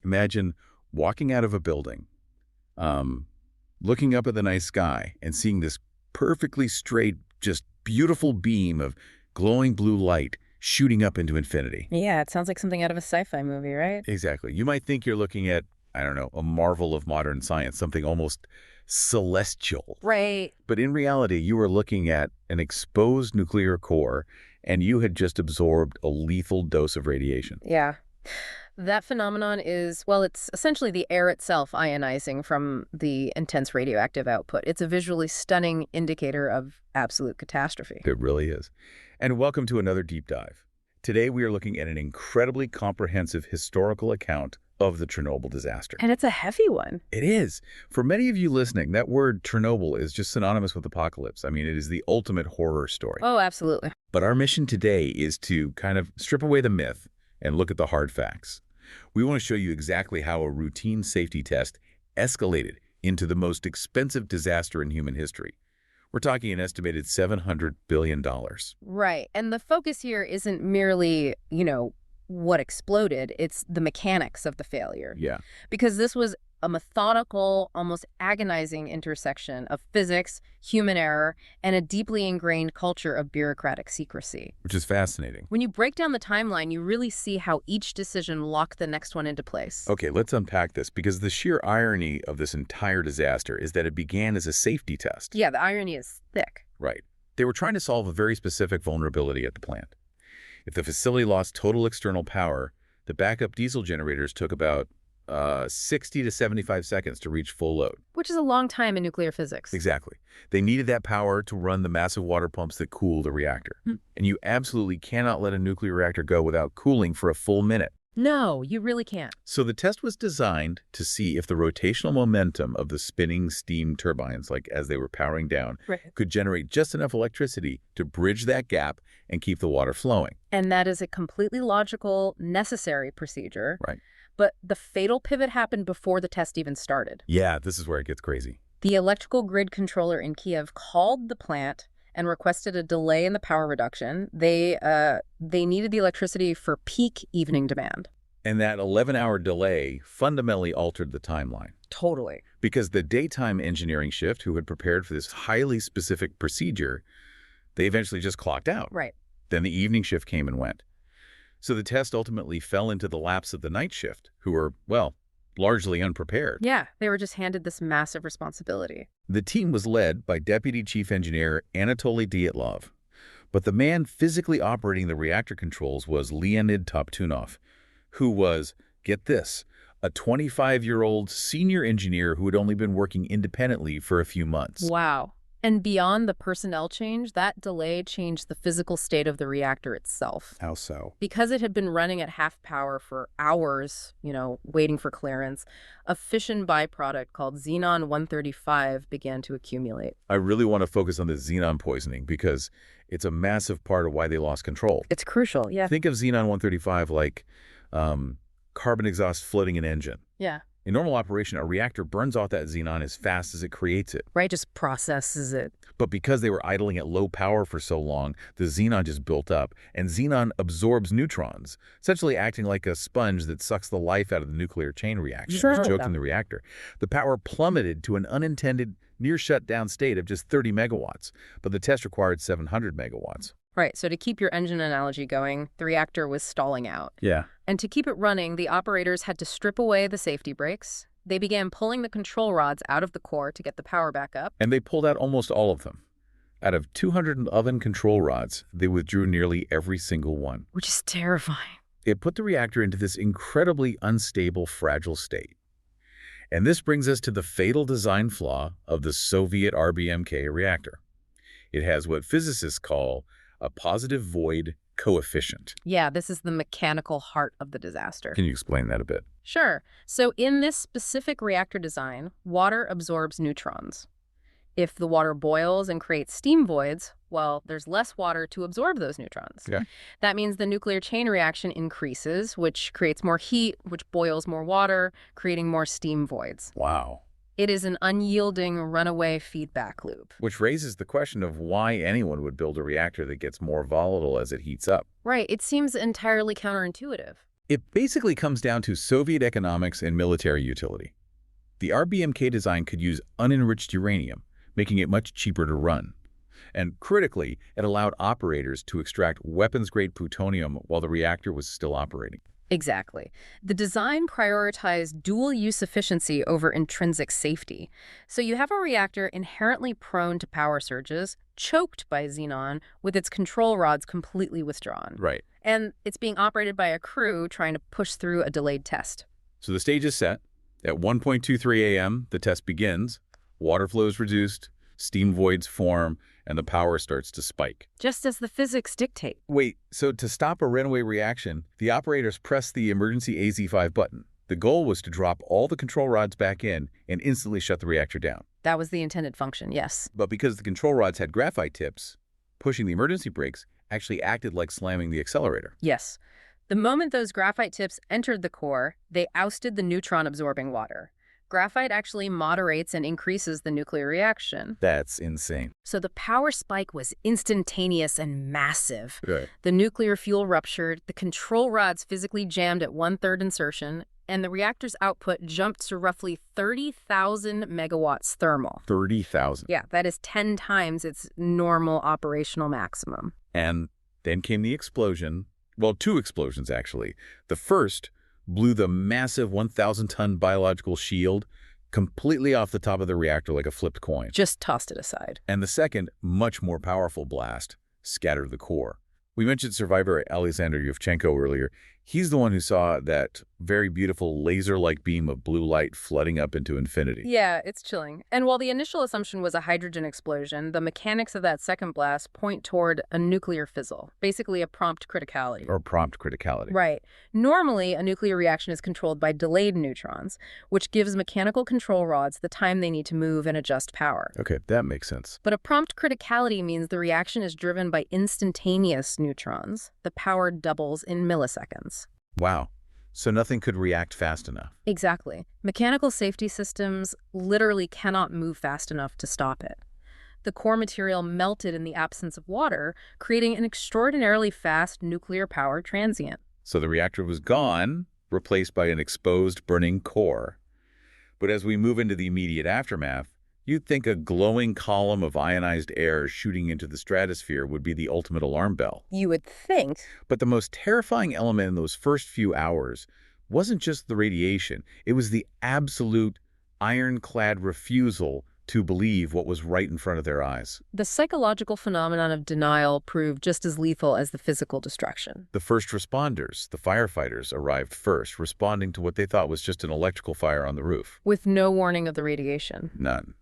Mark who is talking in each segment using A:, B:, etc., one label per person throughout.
A: Imagine walking out of a building, looking up at the night sky and seeing this perfectly straight, just beautiful beam of glowing blue light shooting up into infinity.
B: Yeah, it sounds like something out of a sci-fi movie, right?
A: Exactly. You might think you're looking at, I don't know, a marvel of modern science, something almost celestial.
B: Right.
A: But in reality, you were looking at an exposed nuclear core, and you had just absorbed a lethal dose of radiation.
B: Yeah. That phenomenon is, well, it's essentially the air itself ionizing from the intense radioactive output. It's a visually stunning indicator of absolute catastrophe.
A: It really is. And welcome to another deep dive. Today, we are looking at an incredibly comprehensive historical account of the Chernobyl disaster.
B: And it's a heavy one.
A: It is. For many of you listening, that word Chernobyl is just synonymous with apocalypse. I mean, it is the ultimate horror story.
B: Oh, absolutely.
A: But our mission today is to kind of strip away the myth and look at the hard facts. We want to show you exactly how a routine safety test escalated into the most expensive disaster in human history. We're talking an estimated $700 billion.
B: Right. And the focus here isn't merely, what exploded. It's the mechanics of the failure.
A: Yeah.
B: Because this was a methodical, almost agonizing intersection of physics, human error, and a deeply ingrained culture of bureaucratic secrecy.
A: Which is fascinating.
B: When you break down the timeline, you really see how each decision locked the next one into place.
A: Okay, let's unpack this, because the sheer irony of this entire disaster is that it began as a safety test.
B: Yeah, the irony is thick.
A: Right. They were trying to solve a very specific vulnerability at the plant. If the facility lost total external power, the backup diesel generators took about 60 to 75 seconds to reach full load.
B: Which is a long time in nuclear physics.
A: Exactly. They needed that power to run the massive water pumps that cool the reactor. And you absolutely cannot let a nuclear reactor go without cooling for a full minute.
B: No, you really can't.
A: So the test was designed to see if the rotational momentum of the spinning steam turbines, like as they were powering down, could generate just enough electricity to bridge that gap and keep the water flowing.
B: And that is a completely logical, necessary procedure.
A: Right.
B: But the fatal pivot happened before the test even started.
A: Yeah, this is where it gets crazy.
B: The electrical grid controller in Kiev called the plant and requested a delay in the power reduction. They needed the electricity for peak evening demand.
A: And that 11-hour delay fundamentally altered the timeline.
B: Totally.
A: Because the daytime engineering shift, who had prepared for this highly specific procedure, they eventually just clocked out.
B: Right.
A: Then the evening shift came and went. So the test ultimately fell into the laps of the night shift, who were, well, largely unprepared.
B: Yeah, they were just handed this massive responsibility.
A: The team was led by Deputy Chief Engineer Anatoly Dyatlov. But the man physically operating the reactor controls was Leonid Toptunov, who was, get this, a 25-year-old senior engineer who had only been working independently for a few months.
B: Wow. And beyond the personnel change, that delay changed the physical state of the reactor itself.
A: How so?
B: Because it had been running at half power for hours, waiting for clearance, a fission byproduct called xenon-135 began to accumulate.
A: I really want to focus on the xenon poisoning because it's a massive part of why they lost control.
B: It's crucial, yeah.
A: Think of xenon-135 like carbon exhaust flooding an engine.
B: Yeah.
A: In normal operation, a reactor burns off that xenon as fast as it creates it.
B: Right, just processes it.
A: But because they were idling at low power for so long, the xenon just built up, and xenon absorbs neutrons, essentially acting like a sponge that sucks the life out of the nuclear chain reaction.
B: Sure.
A: Joke in the reactor. The power plummeted to an unintended near shutdown state of just 30 megawatts, but the test required 700 megawatts.
B: Right, so to keep your engine analogy going, the reactor was stalling out.
A: Yeah.
B: And to keep it running, the operators had to strip away the safety brakes. They began pulling the control rods out of the core to get the power back up.
A: And they pulled out almost all of them. Out of 211 control rods, they withdrew nearly every single one.
B: Which is terrifying.
A: It put the reactor into this incredibly unstable, fragile state. And this brings us to the fatal design flaw of the Soviet RBMK reactor. It has what physicists call a positive void coefficient.
B: Yeah, this is the mechanical heart of the disaster.
A: Can you explain that a bit?
B: Sure. So in this specific reactor design, water absorbs neutrons. If the water boils and creates steam voids, well, there's less water to absorb those neutrons.
A: Yeah.
B: That means the nuclear chain reaction increases, which creates more heat, which boils more water, creating more steam voids.
A: Wow.
B: It is an unyielding runaway feedback loop.
A: Which raises the question of why anyone would build a reactor that gets more volatile as it heats up.
B: Right. It seems entirely counterintuitive.
A: It basically comes down to Soviet economics and military utility. The RBMK design could use unenriched uranium, making it much cheaper to run. And critically, it allowed operators to extract weapons-grade plutonium while the reactor was still operating.
B: Exactly. The design prioritized dual-use efficiency over intrinsic safety. So you have a reactor inherently prone to power surges, choked by xenon, with its control rods completely withdrawn.
A: Right.
B: And it's being operated by a crew trying to push through a delayed test.
A: So the stage is set. At 1:23 a.m., the test begins. Water flow is reduced, steam voids form, and the power starts to spike.
B: Just as the physics dictate.
A: Wait, so to stop a runaway reaction, the operators pressed the emergency AZ5 button. The goal was to drop all the control rods back in and instantly shut the reactor down.
B: That was the intended function, yes.
A: But because the control rods had graphite tips, pushing the emergency brakes actually acted like slamming the accelerator.
B: Yes. The moment those graphite tips entered the core, they ousted the neutron-absorbing water. Graphite actually moderates and increases the nuclear reaction.
A: That's insane.
B: So the power spike was instantaneous and massive.
A: Right.
B: The nuclear fuel ruptured, the control rods physically jammed at 1/3 insertion, and the reactor's output jumped to roughly 30,000 megawatts thermal.
A: 30,000.
B: Yeah, that is 10 times its normal operational maximum.
A: And then came the explosion. Well, two explosions, actually. The first blew the massive 1,000-ton biological shield completely off the top of the reactor like a flipped coin.
B: Just tossed it aside.
A: And the second, much more powerful blast scattered the core. We mentioned survivor Alexander Yevchenko earlier. He's the one who saw that very beautiful laser-like beam of blue light flooding up into infinity.
B: Yeah, it's chilling. And while the initial assumption was a hydrogen explosion, the mechanics of that second blast point toward a nuclear fizzle, basically a prompt criticality.
A: Or prompt criticality.
B: Right. Normally, a nuclear reaction is controlled by delayed neutrons, which gives mechanical control rods the time they need to move and adjust power.
A: Okay, that makes sense.
B: But a prompt criticality means the reaction is driven by instantaneous neutrons. The power doubles in milliseconds.
A: Wow. So nothing could react fast enough.
B: Exactly. Mechanical safety systems literally cannot move fast enough to stop it. The core material melted in the absence of water, creating an extraordinarily fast nuclear power transient.
A: So the reactor was gone, replaced by an exposed, burning core. But as we move into the immediate aftermath, you'd think a glowing column of ionized air shooting into the stratosphere would be the ultimate alarm bell.
B: You would think.
A: But the most terrifying element in those first few hours wasn't just the radiation. It was the absolute ironclad refusal to believe what was right in front of their eyes.
B: The psychological phenomenon of denial proved just as lethal as the physical destruction.
A: The first responders, the firefighters, arrived first, responding to what they thought was just an electrical fire on the roof.
B: With no warning of the radiation.
A: None.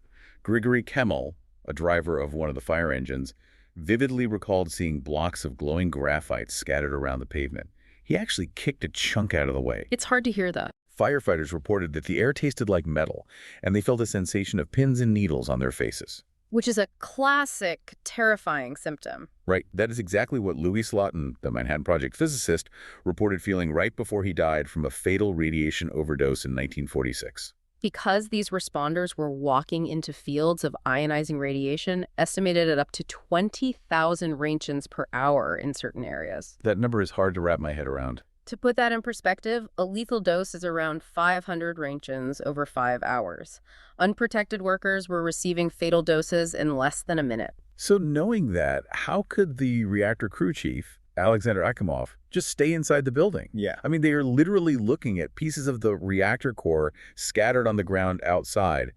A: Grigory Kemmel, a driver of one of the fire engines, vividly recalled seeing blocks of glowing graphite scattered around the pavement. He actually kicked a chunk out of the way.
B: It's hard to hear that.
A: Firefighters reported that the air tasted like metal, and they felt a sensation of pins and needles on their faces.
B: Which is a classic, terrifying symptom.
A: Right. That is exactly what Louis Slotin, the Manhattan Project physicist, reported feeling right before he died from a fatal radiation overdose in 1946.
B: Because these responders were walking into fields of ionizing radiation estimated at up to 20,000 roentgens per hour in certain areas.
A: That number is hard to wrap my head around.
B: To put that in perspective, a lethal dose is around 500 roentgens over 5 hours. Unprotected workers were receiving fatal doses in less than a minute.
A: So knowing that, how could the reactor crew chief, Alexander Akimov, just stay inside the building?
C: Yeah.
A: I mean, they are literally looking at pieces of the reactor core scattered on the ground outside.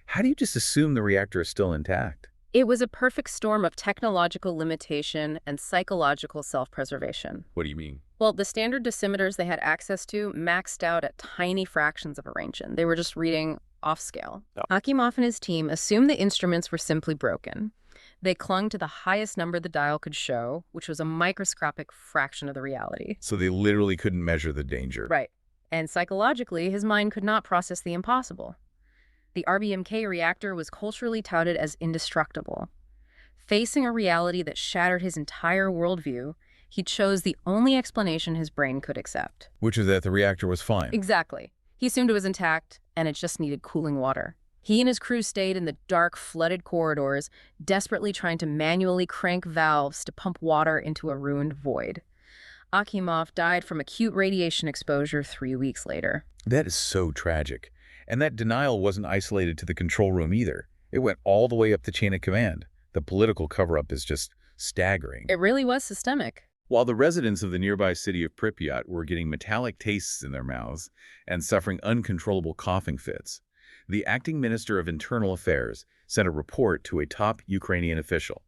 A: How do you just assume the reactor is still intact?
B: It was a perfect storm of technological limitation and psychological self-preservation.
A: What do you mean?
B: Well, the standard dosimeters they had access to maxed out at tiny fractions of a roentgen. They were just reading off scale.
A: Oh.
B: Akimov and his team assumed the instruments were simply broken. They clung to the highest number the dial could show, which was a microscopic fraction of the reality.
A: So they literally couldn't measure the danger.
B: Right. And psychologically, his mind could not process the impossible. The RBMK reactor was culturally touted as indestructible. Facing a reality that shattered his entire worldview, he chose the only explanation his brain could accept.
A: Which is that the reactor was fine.
B: Exactly. He assumed it was intact, and it just needed cooling water. He and his crew stayed in the dark, flooded corridors, desperately trying to manually crank valves to pump water into a ruined void. Akimov died from acute radiation exposure 3 weeks later.
A: That is so tragic. And that denial wasn't isolated to the control room either. It went all the way up the chain of command. The political cover-up is just staggering.
B: It really was systemic.
A: While the residents of the nearby city of Pripyat were getting metallic tastes in their mouths and suffering uncontrollable coughing fits, the acting Minister of Internal Affairs sent a report to a top Ukrainian official.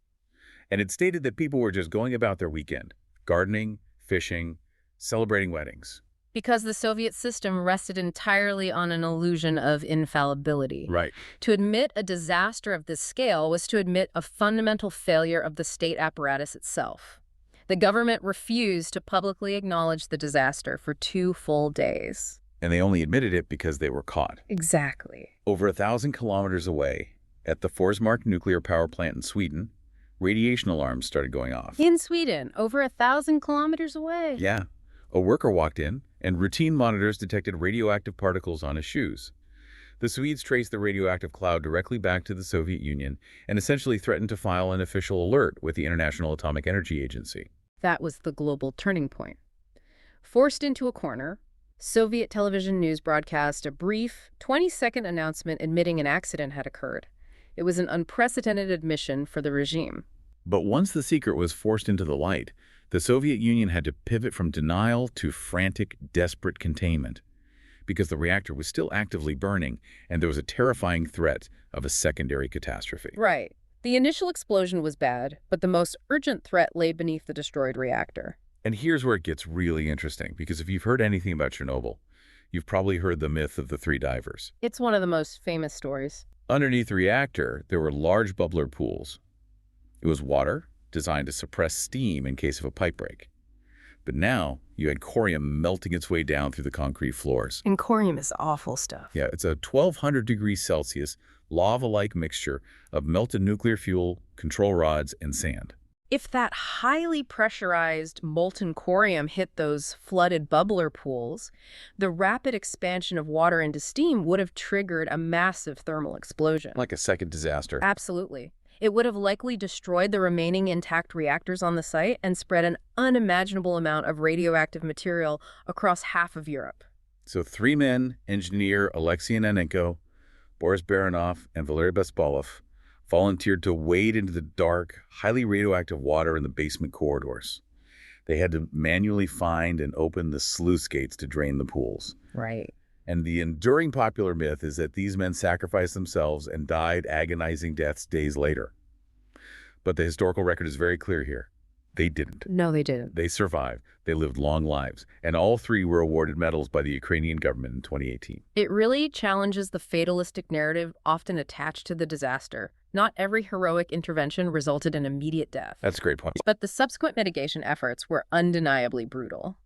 A: And it stated that people were just going about their weekend, gardening, fishing, celebrating weddings.
B: Because the Soviet system rested entirely on an illusion of infallibility.
A: Right.
B: To admit a disaster of this scale was to admit a fundamental failure of the state apparatus itself. The government refused to publicly acknowledge the disaster for 2 full days.
A: And they only admitted it because they were caught.
B: Exactly.
A: Over 1,000 kilometers away, at the Forsmark nuclear power plant in Sweden, radiation alarms started going off.
B: In Sweden, over 1,000 kilometers away.
A: Yeah. A worker walked in, and routine monitors detected radioactive particles on his shoes. The Swedes traced the radioactive cloud directly back to the Soviet Union and essentially threatened to file an official alert with the International Atomic Energy Agency.
B: That was the global turning point. Forced into a corner, Soviet television news broadcast a brief, 20-second announcement admitting an accident had occurred. It was an unprecedented admission for the regime.
A: But once the secret was forced into the light, the Soviet Union had to pivot from denial to frantic, desperate containment, because the reactor was still actively burning and there was a terrifying threat of a secondary catastrophe.
B: Right. The initial explosion was bad, but the most urgent threat lay beneath the destroyed reactor.
A: And here's where it gets really interesting, because if you've heard anything about Chernobyl, you've probably heard the myth of the 3 divers.
B: It's one of the most famous stories.
A: Underneath the reactor, there were large bubbler pools. It was water designed to suppress steam in case of a pipe break. But now, you had corium melting its way down through the concrete floors.
B: And corium is awful stuff.
A: Yeah, it's a 1,200 degrees Celsius, lava-like mixture of melted nuclear fuel, control rods, and sand.
B: If that highly pressurized molten corium hit those flooded bubbler pools, the rapid expansion of water into steam would have triggered a massive thermal explosion.
A: Like a second disaster.
B: Absolutely. It would have likely destroyed the remaining intact reactors on the site and spread an unimaginable amount of radioactive material across half of Europe.
A: So 3 men, engineer Alexei Yanenko, Boris Baranov, and Valery Bespalov, volunteered to wade into the dark, highly radioactive water in the basement corridors. They had to manually find and open the sluice gates to drain the pools.
B: Right.
A: And the enduring popular myth is that these men sacrificed themselves and died agonizing deaths days later. But the historical record is very clear here. They didn't.
B: No, they didn't.
A: They survived. They lived long lives. And all 3 were awarded medals by the Ukrainian government in 2018.
B: It really challenges the fatalistic narrative often attached to the disaster. Not every heroic intervention resulted in immediate death.
A: That's a great point.
B: But the subsequent mitigation efforts were undeniably brutal.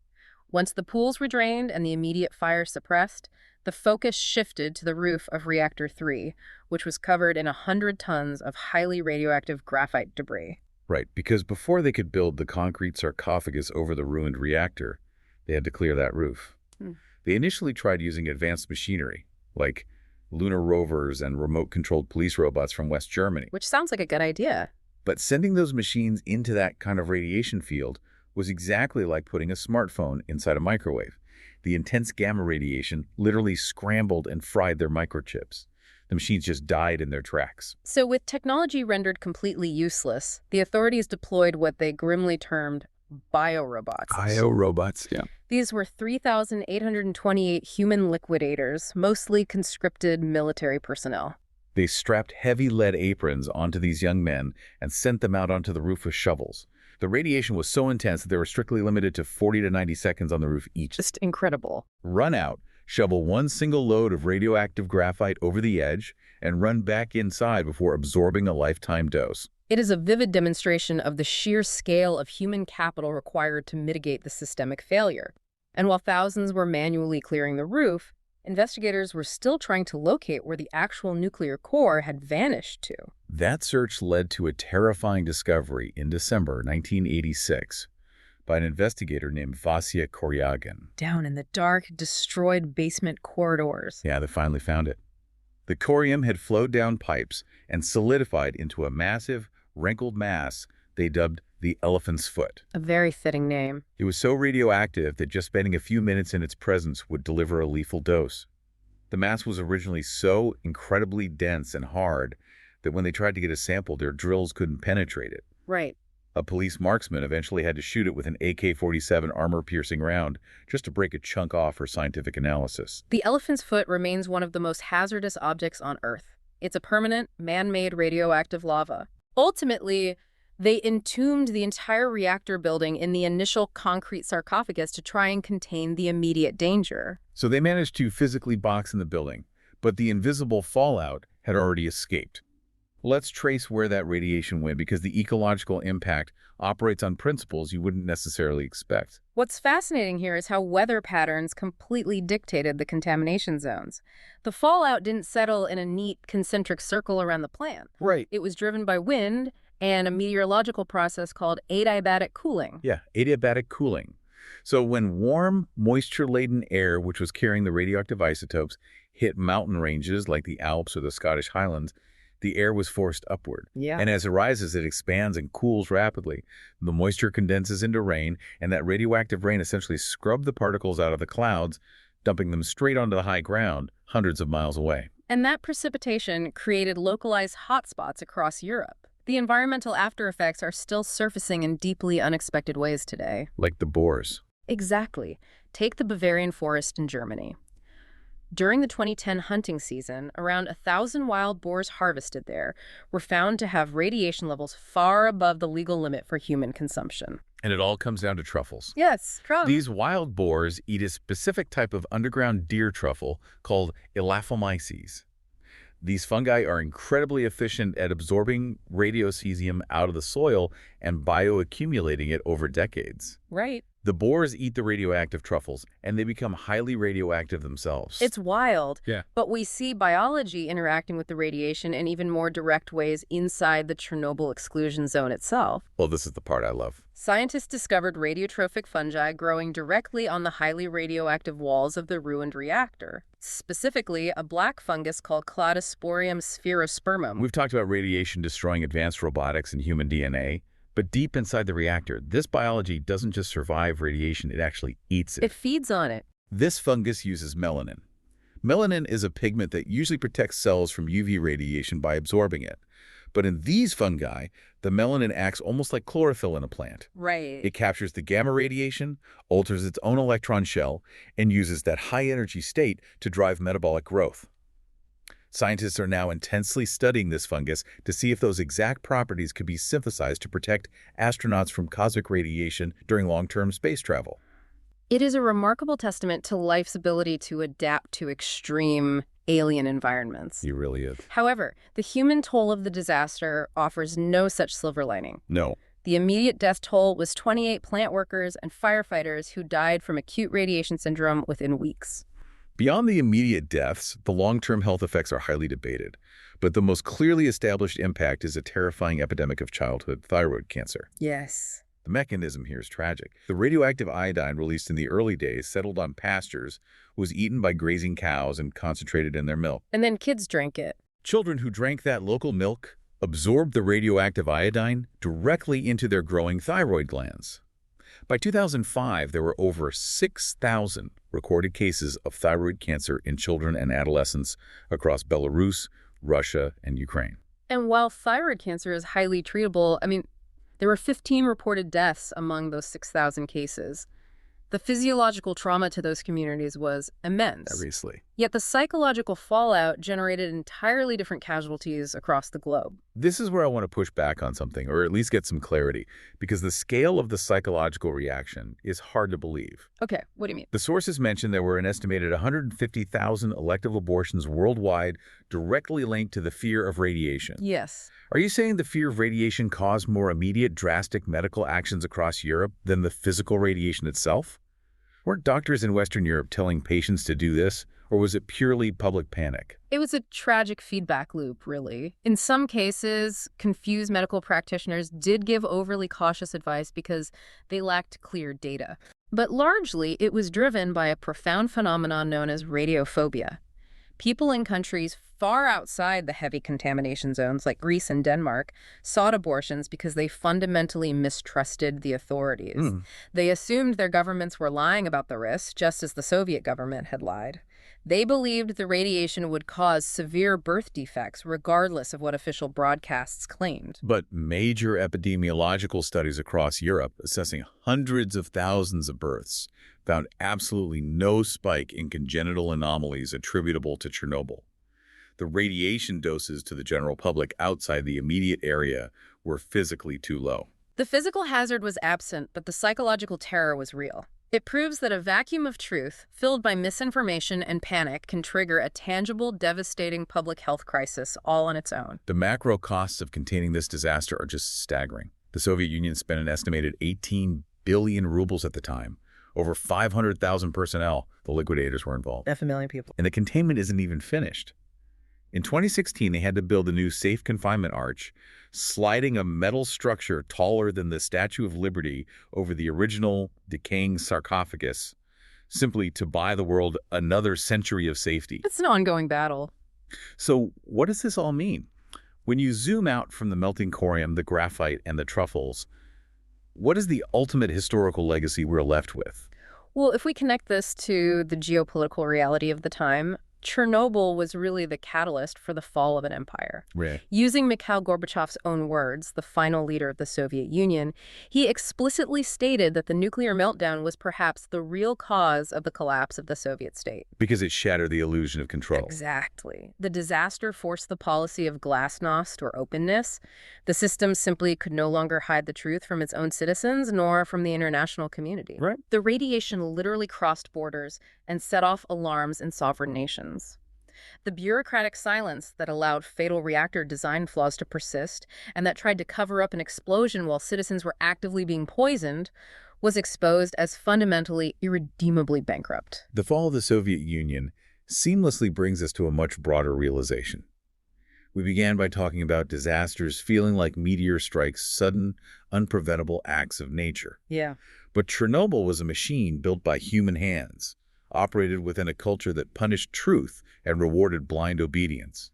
B: Once the pools were drained and the immediate fire suppressed, the focus shifted to the roof of Reactor 3, which was covered in 100 tons of highly radioactive graphite debris.
A: Right, because before they could build the concrete sarcophagus over the ruined reactor, they had to clear that roof. They initially tried using advanced machinery, like lunar rovers and remote-controlled police robots from West Germany.
B: Which sounds like a good idea.
A: But sending those machines into that kind of radiation field was exactly like putting a smartphone inside a microwave. The intense gamma radiation literally scrambled and fried their microchips. The machines just died in their tracks.
B: So with technology rendered completely useless, the authorities deployed what they grimly termed biorobots.
A: Biorobots, yeah.
B: These were 3,828 human liquidators, mostly conscripted military personnel.
A: They strapped heavy lead aprons onto these young men and sent them out onto the roof with shovels. The radiation was so intense that they were strictly limited to 40 to 90 seconds on the roof each.
B: Just incredible.
A: Run out, shovel 1 single load of radioactive graphite over the edge, and run back inside before absorbing a lifetime dose.
B: It is a vivid demonstration of the sheer scale of human capital required to mitigate the systemic failure. And while thousands were manually clearing the roof, investigators were still trying to locate where the actual nuclear core had vanished to.
A: That search led to a terrifying discovery in December 1986 by an investigator named Vasya Koryagin.
B: Down in the dark, destroyed basement corridors.
A: Yeah, they finally found it. The corium had flowed down pipes and solidified into a massive, wrinkled mass they dubbed the elephant's foot.
B: A very fitting name.
A: It was so radioactive that just spending a few minutes in its presence would deliver a lethal dose. The mass was originally so incredibly dense and hard that when they tried to get a sample, their drills couldn't penetrate it.
B: Right.
A: A police marksman eventually had to shoot it with an AK-47 armor-piercing round just to break a chunk off for scientific analysis.
B: The elephant's foot remains one of the most hazardous objects on Earth. It's a permanent, man-made radioactive lava. Ultimately, they entombed the entire reactor building in the initial concrete sarcophagus to try and contain the immediate danger.
A: So they managed to physically box in the building, but the invisible fallout had already escaped. Let's trace where that radiation went, because the ecological impact operates on principles you wouldn't necessarily expect.
B: What's fascinating here is how weather patterns completely dictated the contamination zones. The fallout didn't settle in a neat concentric circle around the plant.
A: Right.
B: It was driven by wind and a meteorological process called adiabatic cooling.
A: Yeah, adiabatic cooling. So when warm, moisture-laden air, which was carrying the radioactive isotopes, hit mountain ranges like the Alps or the Scottish Highlands, the air was forced upward.
B: Yeah.
A: And as it rises, it expands and cools rapidly. The moisture condenses into rain, and that radioactive rain essentially scrubbed the particles out of the clouds, dumping them straight onto the high ground, hundreds of miles away.
B: And that precipitation created localized hotspots across Europe. The environmental after effects are still surfacing in deeply unexpected ways today.
A: Like the boars.
B: Exactly. Take the Bavarian forest in Germany. During the 2010 hunting season, around 1,000 wild boars harvested there were found to have radiation levels far above the legal limit for human consumption.
A: And it all comes down to truffles.
B: Yes, truffles.
A: These wild boars eat a specific type of underground deer truffle called elaphomyces. These fungi are incredibly efficient at absorbing radiocesium out of the soil and bioaccumulating it over decades.
B: Right.
A: The boars eat the radioactive truffles, and they become highly radioactive themselves.
B: It's wild.
A: Yeah.
B: But we see biology interacting with the radiation in even more direct ways inside the Chernobyl exclusion zone itself.
A: Well, this is the part I love.
B: Scientists discovered radiotrophic fungi growing directly on the highly radioactive walls of the ruined reactor. Specifically, a black fungus called Cladosporium spherospermum.
A: We've talked about radiation destroying advanced robotics and human DNA, but deep inside the reactor, this biology doesn't just survive radiation, it actually eats it.
B: It feeds on it.
A: This fungus uses melanin. Melanin is a pigment that usually protects cells from UV radiation by absorbing it. But in these fungi, the melanin acts almost like chlorophyll in a plant.
B: Right.
A: It captures the gamma radiation, alters its own electron shell, and uses that high-energy state to drive metabolic growth. Scientists are now intensely studying this fungus to see if those exact properties could be synthesized to protect astronauts from cosmic radiation during long-term space travel.
B: It is a remarkable testament to life's ability to adapt to extreme alien environments.
A: It really is.
B: However, the human toll of the disaster offers no such silver lining.
A: No.
B: The immediate death toll was 28 plant workers and firefighters who died from acute radiation syndrome within weeks.
A: Beyond the immediate deaths, the long-term health effects are highly debated. But the most clearly established impact is a terrifying epidemic of childhood thyroid cancer.
B: Yes.
A: The mechanism here is tragic. The radioactive iodine released in the early days settled on pastures, was eaten by grazing cows, and concentrated in their milk.
B: And then kids drank it.
A: Children who drank that local milk absorbed the radioactive iodine directly into their growing thyroid glands. By 2005, there were over 6,000 recorded cases of thyroid cancer in children and adolescents across Belarus, Russia, and Ukraine.
B: And while thyroid cancer is highly treatable, there were 15 reported deaths among those 6,000 cases. The physiological trauma to those communities was immense.
A: Obviously.
B: Yet the psychological fallout generated entirely different casualties across the globe.
A: This is where I want to push back on something, or at least get some clarity, because the scale of the psychological reaction is hard to believe.
B: Okay, what do you mean?
A: The sources mentioned there were an estimated 150,000 elective abortions worldwide directly linked to the fear of radiation.
B: Yes.
A: Are you saying the fear of radiation caused more immediate, drastic medical actions across Europe than the physical radiation itself? Weren't doctors in Western Europe telling patients to do this, or was it purely public panic?
B: It was a tragic feedback loop, really. In some cases, confused medical practitioners did give overly cautious advice because they lacked clear data. But largely, it was driven by a profound phenomenon known as radiophobia. People in countries far outside the heavy contamination zones, like Greece and Denmark, sought abortions because they fundamentally mistrusted the authorities.
A: Hmm.
B: They assumed their governments were lying about the risks, just as the Soviet government had lied. They believed the radiation would cause severe birth defects, regardless of what official broadcasts claimed.
A: But major epidemiological studies across Europe, assessing hundreds of thousands of births, found absolutely no spike in congenital anomalies attributable to Chernobyl. The radiation doses to the general public outside the immediate area were physically too low.
B: The physical hazard was absent, but the psychological terror was real. It proves that a vacuum of truth, filled by misinformation and panic, can trigger a tangible, devastating public health crisis all on its own.
A: The macro costs of containing this disaster are just staggering. The Soviet Union spent an estimated 18 billion rubles at the time. Over 500,000 personnel, the liquidators were involved.
B: Half a million people.
A: And the containment isn't even finished. In 2016, they had to build a new safe confinement arch, sliding a metal structure taller than the Statue of Liberty over the original decaying sarcophagus, simply to buy the world another century of safety.
B: It's an ongoing battle.
A: So what does this all mean? When you zoom out from the melting corium, the graphite, and the truffles, what is the ultimate historical legacy we're left with?
B: Well, if we connect this to the geopolitical reality of the time, Chernobyl was really the catalyst for the fall of an empire.
A: Right.
B: Using Mikhail Gorbachev's own words, the final leader of the Soviet Union, he explicitly stated that the nuclear meltdown was perhaps the real cause of the collapse of the Soviet state.
A: Because it shattered the illusion of control.
B: Exactly. The disaster forced the policy of glasnost, or openness. The system simply could no longer hide the truth from its own citizens, nor from the international community.
A: Right.
B: The radiation literally crossed borders and set off alarms in sovereign nations. The bureaucratic silence that allowed fatal reactor design flaws to persist and that tried to cover up an explosion while citizens were actively being poisoned was exposed as fundamentally, irredeemably bankrupt.
A: The fall of the Soviet Union seamlessly brings us to a much broader realization. We began by talking about disasters feeling like meteor strikes, sudden, unpreventable acts of nature.
B: Yeah.
A: But Chernobyl was a machine built by human hands, operated within a culture that punished truth and rewarded blind obedience.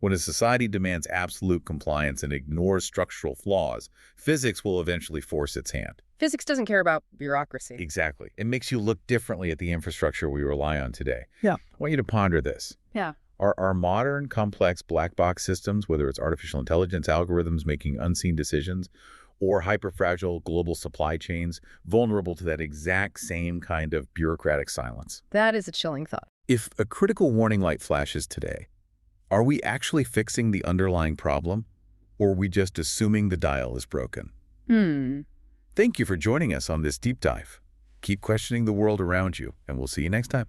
A: When a society demands absolute compliance and ignores structural flaws, physics will eventually force its hand.
B: Physics doesn't care about bureaucracy.
A: Exactly. It makes you look differently at the infrastructure we rely on today.
B: Yeah.
A: I want you to ponder this.
B: Yeah.
A: Are our modern, complex black box systems, whether it's artificial intelligence algorithms making unseen decisions, or hyperfragile global supply chains, vulnerable to that exact same kind of bureaucratic silence?
B: That is a chilling thought.
A: If a critical warning light flashes today, are we actually fixing the underlying problem, or are we just assuming the dial is broken? Thank you for joining us on this deep dive. Keep questioning the world around you, and we'll see you next time.